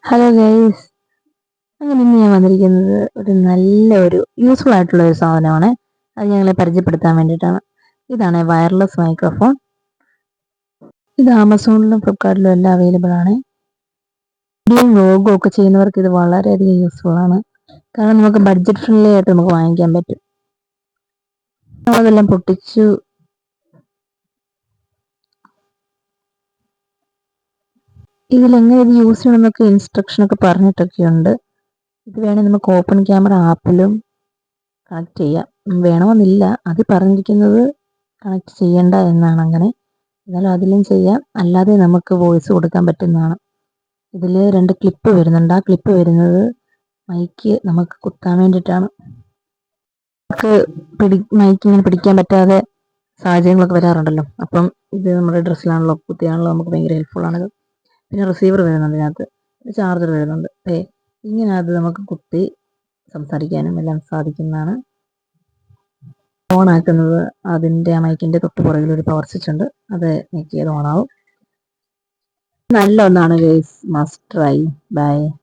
Hello guys, അങ്ങനെ ഇന്ന് ഞാൻ വന്നിരിക്കുന്നത് ഒരു യൂസ്ഫുൾ ആയിട്ടുള്ള ഒരു സാധനമാണ്. അത് ഞങ്ങളെ പരിചയപ്പെടുത്താൻ വേണ്ടിയിട്ടാണ്. ഇതാണ് വയർലെസ് മൈക്രോഫോൺ. ഇത് ആമസോണിലും ഫ്ലിപ്കാർട്ടിലും എല്ലാം അവൈലബിൾ ആണ്. വീഡിയോയും വ്ലോഗും ഒക്കെ ചെയ്യുന്നവർക്ക് ഇത് വളരെയധികം യൂസ്ഫുൾ ആണ്. കാരണം നമുക്ക് ബഡ്ജറ്റ് ഫ്രണ്ട്ലി ആയിട്ട് നമുക്ക് വാങ്ങിക്കാൻ പറ്റും. നമ്മളതെല്ലാം പൊട്ടിച്ചു ഇതിലെങ്ങനെ ഇത് യൂസ് ചെയ്യണമെന്നൊക്കെ ഇൻസ്ട്രക്ഷനൊക്കെ പറഞ്ഞിട്ടൊക്കെയുണ്ട്. ഇത് വേണേൽ നമുക്ക് ഓപ്പൺ ക്യാമറ ആപ്പിലും കണക്ട് ചെയ്യാം. വേണമെന്നില്ല, അത് പറഞ്ഞിരിക്കുന്നത് കണക്ട് ചെയ്യണ്ട എന്നാണ്. അങ്ങനെ എന്നാലും അതിലും ചെയ്യാം, അല്ലാതെ നമുക്ക് വോയിസ് കൊടുക്കാൻ പറ്റുന്നതാണ്. ഇതിൽ 2 ക്ലിപ്പ് വരുന്നുണ്ട്. ആ ക്ലിപ്പ് വരുന്നത് മൈക്ക് നമുക്ക് കുത്താൻ വേണ്ടിയിട്ടാണ്. നമുക്ക് മൈക്ക് ഇങ്ങനെ പിടിക്കാൻ പറ്റാതെ സാഹചര്യങ്ങളൊക്കെ വരാറുണ്ടല്ലോ. അപ്പം ഇത് നമ്മുടെ ഡ്രസ്സിലാണല്ലോ കുത്തിയാണല്ലോ, നമുക്ക് ഭയങ്കര ഹെൽപ്ഫുൾ ആണിത്. പിന്നെ റിസീവർ വരുന്നുണ്ട് ഇതിനകത്ത്, ചാർജർ വരുന്നുണ്ട്. ഇങ്ങനെ അത് നമുക്ക് കുത്തി സംസാരിക്കാനും എല്ലാം സാധിക്കുന്നതാണ്. ഓൺ ആക്കുന്നത് അതിൻ്റെ മൈക്കിൻ്റെ തൊട്ട് പുറകിൽ ഒരു പവർ സ്വിച്ച് ഉണ്ട്. അത് ഞെക്കിയത് ഓണാവും. നല്ല ഒന്നാണ് ഗൈസ്, മസ്റ്റ് ട്രൈ. ബൈ.